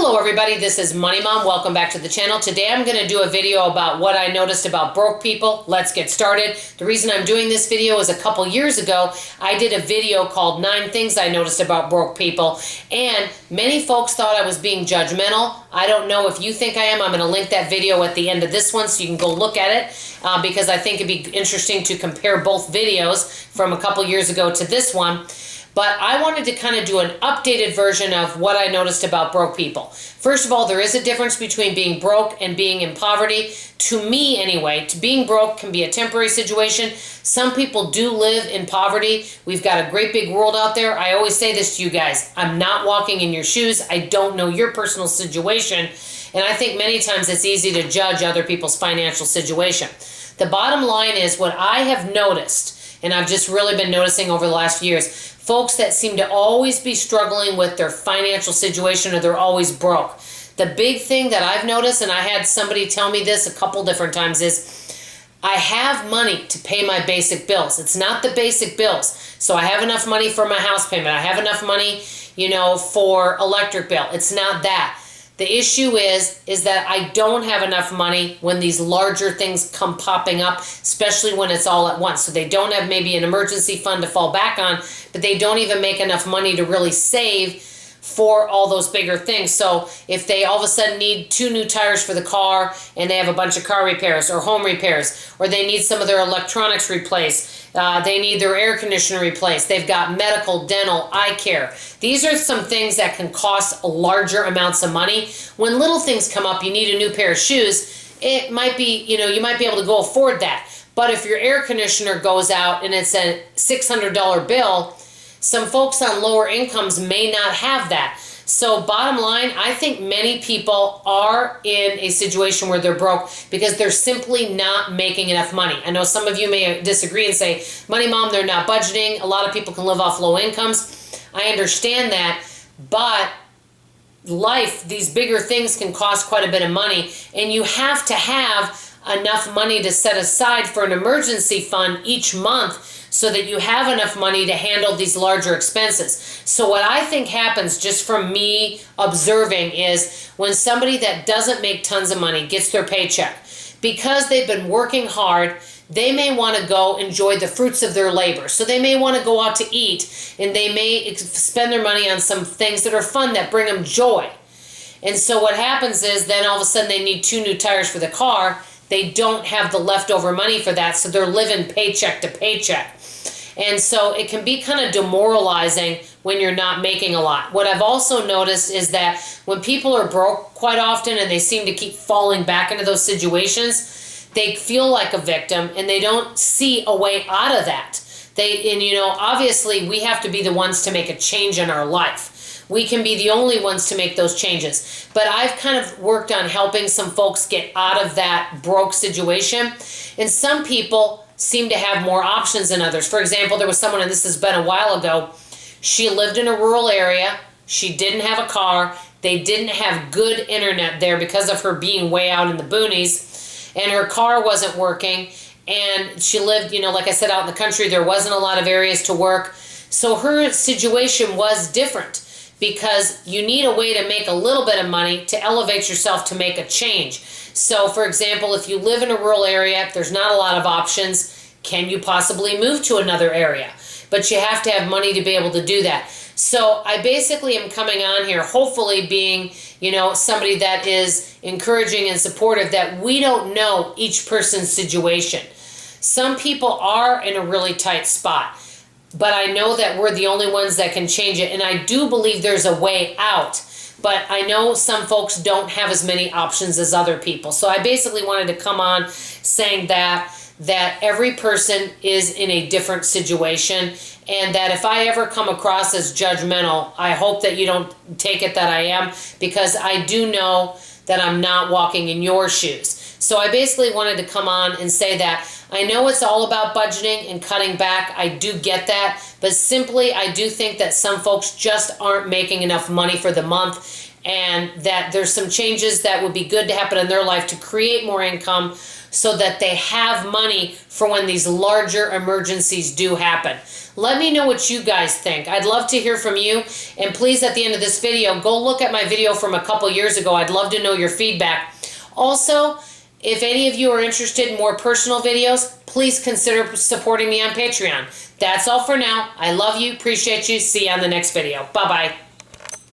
Hello everybody, this is Money Mom. Welcome back to the channel. Today I'm going to do a video about what I noticed about broke people. Let's get started. The reason I'm doing this video is a couple years ago I did a video called 9 Things I Noticed About Broke People, and many folks thought I was being judgmental. I don't know if you think I am. I'm going to link that video at the end of this one so you can go look at it because I think it'd be interesting to compare both videos from a couple years ago to this one. But I wanted to kind of do an updated version of what I noticed about broke people. First of all, there is a difference between being broke and being in poverty. To me, anyway, being broke can be a temporary situation. Some people do live in poverty. We've got a great big world out there. I always say this to you guys. I'm not walking in your shoes. I don't know your personal situation. And I think many times it's easy to judge other people's financial situation. The bottom line is what I have noticed, and I've just really been noticing over the last few years, folks that seem to always be struggling with their financial situation or they're always broke. The big thing that I've noticed, and I had somebody tell me this a couple different times, is I have money to pay my basic bills. It's not the basic bills. So I have enough money for my house payment. I have enough money, for electric bill. It's not that. The issue is that I don't have enough money when these larger things come popping up, especially when it's all at once. So they don't have maybe an emergency fund to fall back on, but they don't even make enough money to really save for all those bigger things. So if they all of a sudden need 2 new tires for the car and they have a bunch of car repairs or home repairs, or they need some of their electronics replaced, they need their air conditioner replaced, they've got medical, dental, eye care. These are some things that can cost larger amounts of money. When little things come up, you need a new pair of shoes, it might be, you might be able to go afford that. But if your air conditioner goes out and it's a $600 bill, some folks on lower incomes may not have that. So bottom line, I think many people are in a situation where they're broke because they're simply not making enough money. I know some of you may disagree and say, Money Mom, they're not budgeting. A lot of people can live off low incomes. I understand that, but life, these bigger things can cost quite a bit of money, and you have to have enough money to set aside for an emergency fund each month so that you have enough money to handle these larger expenses. So what I think happens, just from me observing, is when somebody that doesn't make tons of money gets their paycheck, because they've been working hard, they may want to go enjoy the fruits of their labor. So they may want to go out to eat, and they may spend their money on some things that are fun, that bring them joy. And so what happens is then all of a sudden they need 2 new tires for the car. They don't have the leftover money for that, so they're living paycheck to paycheck. And so it can be kind of demoralizing when you're not making a lot. What I've also noticed is that when people are broke quite often and they seem to keep falling back into those situations, they feel like a victim and they don't see a way out of that. Obviously we have to be the ones to make a change in our life. We can be the only ones to make those changes. But I've kind of worked on helping some folks get out of that broke situation. And some people seem to have more options than others. For example, there was someone, and this has been a while ago, she lived in a rural area. She didn't have a car. They didn't have good internet there because of her being way out in the boonies. And her car wasn't working. And she lived, like I said, out in the country. There wasn't a lot of areas to work. So her situation was different, because you need a way to make a little bit of money to elevate yourself to make a change. So, for example, if you live in a rural area, there's not a lot of options. Can you possibly move to another area? But you have to have money to be able to do that. So I basically am coming on here, hopefully being, somebody that is encouraging and supportive, that we don't know each person's situation. Some people are in a really tight spot, but I know that we're the only ones that can change it. And I do believe there's a way out. But I know some folks don't have as many options as other people. So I basically wanted to come on saying that every person is in a different situation, and that if I ever come across as judgmental, I hope that you don't take it that I am, because I do know that I'm not walking in your shoes. So I basically wanted to come on and say that I know it's all about budgeting and cutting back. I do get that. But simply, I do think that some folks just aren't making enough money for the month, and that there's some changes that would be good to happen in their life to create more income so that they have money for when these larger emergencies do happen. Let me know what you guys think. I'd love to hear from you. And please, at the end of this video, go look at my video from a couple years ago. I'd love to know your feedback. Also, if any of you are interested in more personal videos, please consider supporting me on Patreon. That's all for now. I love you, appreciate you. See you on the next video. Bye-bye.